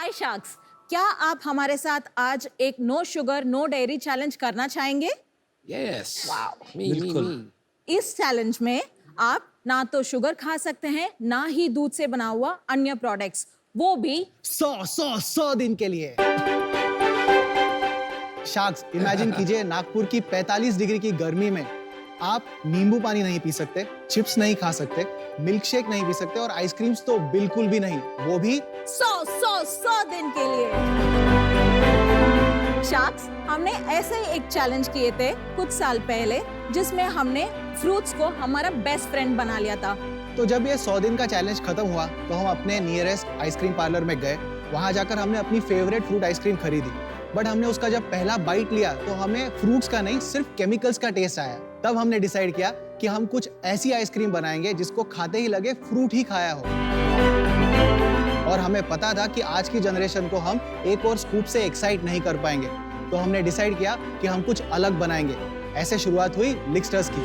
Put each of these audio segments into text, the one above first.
हाय sharks, क्या आप हमारे साथ आज एक no sugar no dairy challenge करना चाहेंगे? Yes. Wow. Me. इस चैलेंज में आप ना तो शुगर खा सकते हैं, ना ही दूध से बना हुआ अन्य प्रोडक्ट्स, वो भी 100 दिन के लिए। शार्क्स, इमेजिन कीजिए नागपुर की 45 डिग्री की गर्मी में आप नींबू पानी नहीं पी सकते, चिप्स नहीं खा सकते, मिल्क शेक नहीं पी सकते और आइसक्रीम्स तो बिल्कुल भी नहीं, वो भी 100 दिन के लिए। शार्क्स, हमने ऐसे ही एक चैलेंज किए थे कुछ साल पहले, जिसमें हमने फ्रूट्स को हमारा बेस्ट फ्रेंड बना लिया था। तो जब ये 100 दिन का चैलेंज खत्म हुआ तो हम अपने नियरेस्ट आइसक्रीम पार्लर में गए। वहां जाकर हमने अपनी फेवरेट फ्रूट आइसक्रीम खरीदी, बट हमने उसका जब पहला बाइट लिया तो हमें फ्रूट्स का नहीं, सिर्फ केमिकल्स का टेस्ट आया। तब हमने डिसाइड किया कि हम कुछ ऐसी आइसक्रीम बनाएंगे जिसको खाते ही लगे फ्रूट ही खाया हो। और हमें पता था कि आज की जनरेशन को हम एक और स्कूप से एक्साइट नहीं कर पाएंगे, तो हमने डिसाइड किया कि हम कुछ अलग बनाएंगे। ऐसे शुरुआत हुई लिक्स्टर्स की।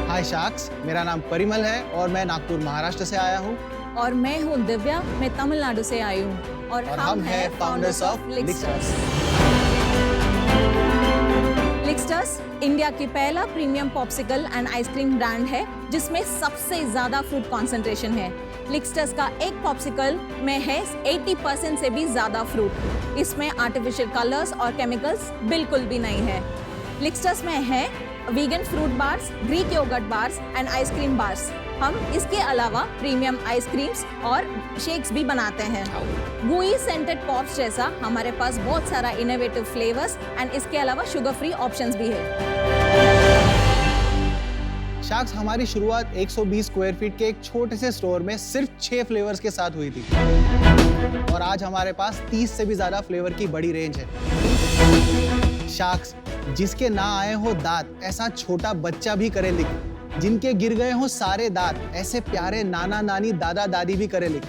हाय शार्क्स, मेरा नाम परिमल है और मैं नागपुर महाराष्ट्र से आया हूँ। और मैं हूँ दिव्या, मैं तमिलनाडु से आई हूँ और हम हैं फाउंडर्स ऑफ लिक्स्टर्स। लिक्स्टर्स इंडिया की पहला premium popsicle and ice cream brand है जिसमें सबसे ज्यादा फ्रूट कॉन्सेंट्रेशन है। लिक्स्टर्स का एक पॉप्सिकल में है 80% से भी ज्यादा फ्रूट। इसमें आर्टिफिशियल कलर्स और केमिकल्स बिल्कुल भी नहीं है। लिक्स्टर्स में है vegan fruit bars, Greek yogurt bars and ice cream bars. हम इसके अलावा प्रीमियम आइसक्रीम्स और शेक्स भी बनाते हैं। गुई सेंटेड पॉप्स जैसा हमारे पास बहुत सारा इनोवेटिव फ्लेवर्स एंड इसके अलावा शुगर फ्री ऑप्शंस भी है। शार्क्स, हमारी शुरुआत 120 स्क्वायर फीट के एक छोटे से स्टोर में सिर्फ 6 फ्लेवर्स के साथ हुई थी और आज हमारे पास 30 से भी ज्यादा फ्लेवर की बड़ी रेंज है। शार्क्स, जिसके ना आए हो दांत ऐसा छोटा बच्चा भी करे लिख, जिनके गिर गए हो सारे दांत ऐसे प्यारे नाना नानी दादा दादी भी करे लिख।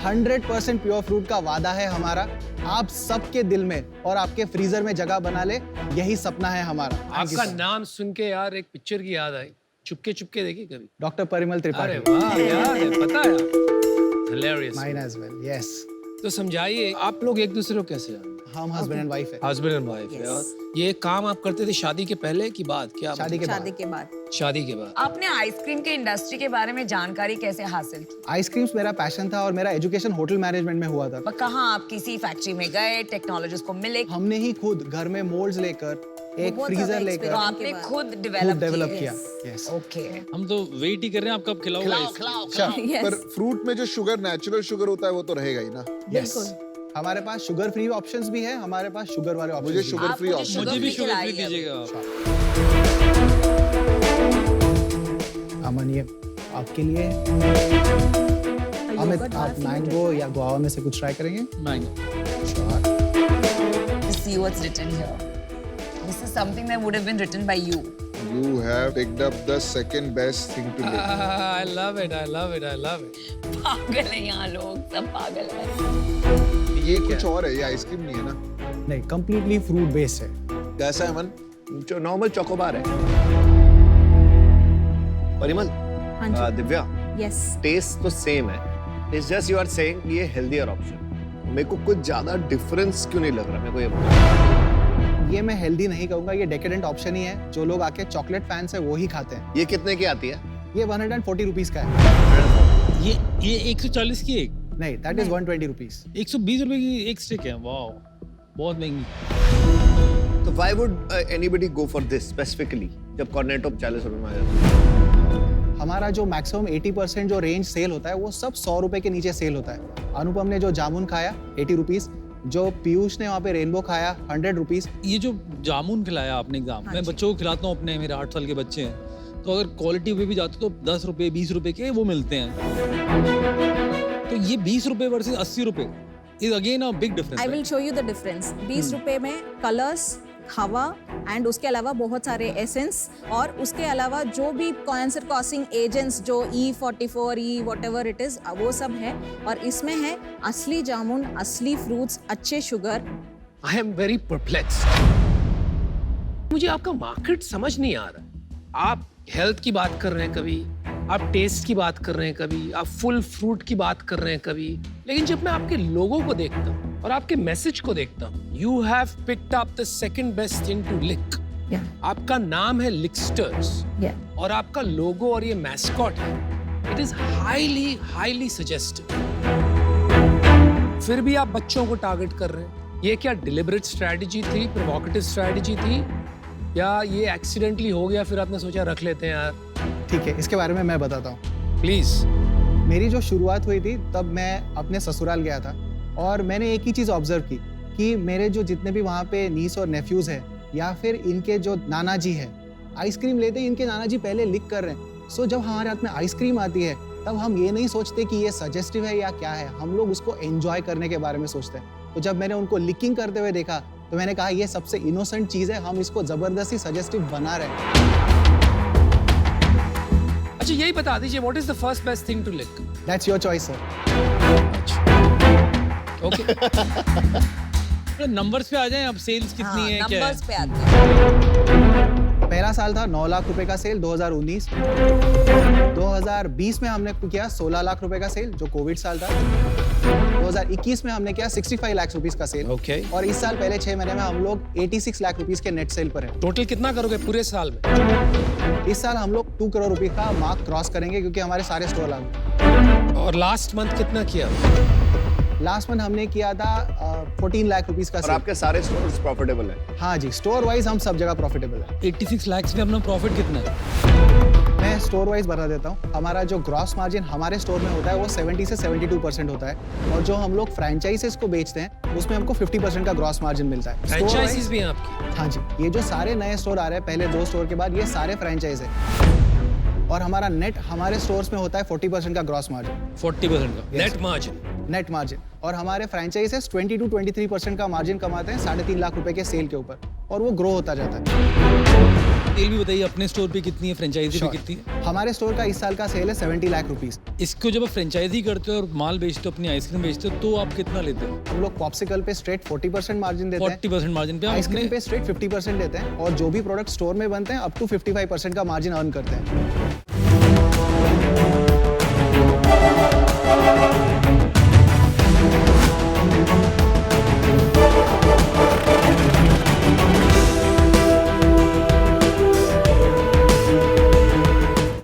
100% प्योर फ्रूट का वादा है हमारा, आप सबके दिल में और आपके फ्रीजर में जगह बना ले, यही सपना है हमारा। आपका नाम सुन के यार एक पिक्चर की याद आई। चुपके चुपके देखी कभी? डॉक्टर परिमल त्रिपाठी। अरे वाह यार, पता है। Hilarious. Mine as well, yes. तो समझाइए, आप लोग एक दूसरे को कैसे जानते? हम हस्बैंड एंड वाइफ है। हस्बैंड एंड वाइफ है। और ये काम आप करते थे शादी के पहले की बाद? क्या शादी के बाद। शादी के बाद। आपने आइसक्रीम के इंडस्ट्री के बारे में जानकारी कैसे हासिल की? आइसक्रीम्स मेरा पैशन था और मेरा एजुकेशन होटल मैनेजमेंट में हुआ था। कहाँ आप किसी फैक्ट्री में गए, टेक्नोलॉजिस्ट को मिले? हमने ही खुद घर में मोल्ड्स लेकर, एक फ्रीजर लेकर तो आपने खुद डेवलप किया। यस। ओके। हम तो वेट ही कर रहे हैं, आप कब खिलाओगे? Yes. पर फ्रूट में जो शुगर, नेचुरल शुगर होता है वो तो रहेगा ही ना। यस। हमारे पास शुगर फ्री ऑप्शंस भी है, हमारे पास शुगर वाले ऑप्शंस मुझे शुगर फ्री मुझे ऑप्शन। मुझे भी शुगर फ्री खिलाइए। दीजिएगा आप। अमन, ये आपके लिए। अमित, आप मैंगो या गुआवा में से कुछ ट्राई करेंगे? Just see what's written here. This is something that would have been written by you. You have picked up the second best thing to live. I love it. पागल है यहाँ लोग, सब पागल है। ये कुछ और है, ये आइसक्रीम नहीं है ना। नहीं, कंप्लीटली फ्रूट बेस्ड है। कैसा है मन? जो नॉर्मल चोकोबार है। परिमल, दिव्या, यस। टेस्ट तो सेम है। It's just you are saying ये हेल्दियर ऑप्शन। मेरे को कुछ ज्यादा डिफरेंस क्यों नहीं लग रहा? मेरे को ये बताओ। ये मैं हेल्दी नहीं कहूंगा, ये डेकेडेंट ऑप्शन ही है। जो लोग आके चॉकलेट फैंस है वो ही खाते हैं। ये कितने की आती है? ये 140 रुपीज का है। ये 140 की एक? नहीं, दैट इज 120 रुपीज। 120 रुपए की एक स्टिक है। वाओ, बहुत महंगी। तो why would anybody go for this specifically जब कॉर्नेटो 40 रुपए में आ जाता है? हमारा जो मैक्सिमम 80% जो रेंज सेल होता है वो सब 100 रुपए के नीचे सेल होता है। अनुपम ने जो जामुन खाया 80 रुपीज, जो पीयूष ने वहाँ पे रेनबो खाया 100 रुपीज। ये जो जामुन खिलाया आपने एग्जाम, मैं बच्चों को खिलाता हूँ अपने, मेरे 8 साल के बच्चे हैं, तो अगर क्वालिटी पे भी जाते तो 10 रुपए 20 रुपए के वो मिलते हैं। तो ये 20 रुपए वर्सेस 80 रुपए is again a big difference. I will show you the difference. 20 रुपए में कलर्स, हवा एंड उसके अलावा बहुत सारे एसेंस और उसके अलावा जो भी कैंसर कॉसिंग एजेंट्स जो E44, E whatever it is, वो सब है। और इसमें है असली जामुन, असली फ्रूट्स, अच्छे sugar. I am very perplexed. मुझे आपका मार्केट समझ नहीं आ रहा। आप हेल्थ की बात कर रहे हैं कभी, आप टेस्ट की बात कर रहे हैं कभी, आप फुल फ्रूट की बात कर रहे हैं कभी, लेकिन जब मैं आपके लोगों को देखता हूँ और आपके मैसेज को देखता हूँ, you have picked up the second best thing to lick. आपका नाम है लिकस्टर्स और आपका लोगो और ये मैस्कॉट है, it is highly highly suggestive. फिर भी आप बच्चों को टारगेट कर रहे हैं, ये क्या डिलिबरेट स्ट्रेटजी थी, प्रोवोकेटिव स्ट्रेटजी थी, या ये एक्सीडेंटली हो गया फिर आपने सोचा रख लेते हैं यार? ठीक है, इसके बारे में मैं बताता हूँ। प्लीज। मेरी जो शुरुआत हुई थी तब मैं अपने ससुराल गया था और मैंने एक ही चीज़ ऑब्जर्व की कि मेरे जो जितने भी वहाँ पे नीस और नेफ्यूज़ हैं या फिर इनके जो नाना जी हैं, आइसक्रीम लेते ही इनके नाना जी पहले लिक कर रहे हैं। सो जब हमारे हाथ में आइसक्रीम आती है तब हम ये नहीं सोचते कि ये सजेस्टिव है या क्या है, हम लोग उसको एंजॉय करने के बारे में सोचते हैं। तो जब मैंने उनको लिकिंग करते हुए देखा तो मैंने कहा ये सबसे इनोसेंट चीज़ है, हम इसको ज़बरदस्ती सजेस्टिव बना रहे हैं। अच्छा यही बता दीजिए, what is the first best thing to lick? That's your choice sir. Okay. Numbers पे आ जाएं, अब सेल्स कितनी है, क्या है? नंबर्स पे आते हैं। पहला साल था 9 लाख रुपए का सेल 2019। 2020 में हमने किया 16 लाख रुपए का सेल जो कोविड साल था। 2021 में हमने किया 65 लाख रुपीस का सेल। ओके। और इस साल पहले 6 महीने में हम लोग 86 लाख रुपीस के नेट सेल पर हैं। टोटल कितना करोगे पूरे साल में? इस साल हम लोग 2 करोड़ रुपए का मार्क क्रॉस करेंगे क्योंकि हमारे सारे स्टोर लागू। और लास्ट मंथ कितना किया? लास्ट मंथ हमने किया था 14 लाख रुपीस का और सेल। आपके सारे स्टोर्स प्रॉफिटेबल है? हाँ जी, स्टोर वाइज हम सब जगह प्रॉफिटेबल है। 86 लाख में अपना प्रॉफिट कितना है? मैं स्टोर वाइज बता देता हूँ। हमारा जो ग्रॉस मार्जिन हमारे स्टोर में होता है वो 70 से 72% होता है और जो हम लोग फ्रेंचाइजीज को बेचते हैं उसमें हमको 50% का ग्रॉस मार्जिन मिलता है। फ्रेंचाइजीज भी हैं आपकी? हाँ जी, ये जो सारे नए स्टोर आ रहे हैं पहले 2 स्टोर के बाद ये सारे फ्रेंचाइज है और हमारा नेट हमारे स्टोर्स में होता है 40% का ग्रॉस मार्जिन। 40% का नेट मार्जिन? Net margin. और हमारे फ्रेंचाइजेस 20 to 23% का मार्जिन कमाते हैं 3.5 लाख रुपए के सेल के ऊपर और वो ग्रो होता जाता है। सेल भी बताइए, अपने स्टोर पे कितनी है, फ्रेंचाइजी पे कितनी है? हमारे स्टोर का इस साल का सेल है 70 लाख रुपीस। इसको जब आप फ्रेंचाइजी करते हो और माल बेचते हो, अपनी आइसक्रीम बेचते हो, तो आप कितना लेते हो? हम लोग पॉप्सिकल पे स्ट्रेट 40% मार्जिन देते हैं। 40% मार्जिन पे आप आइसक्रीम अपने पे स्ट्रेट 50% देते हैं और जो भी प्रोडक्ट स्टोर में बनते हैं अप टू 55% का मार्जिन अर्न करते हैं।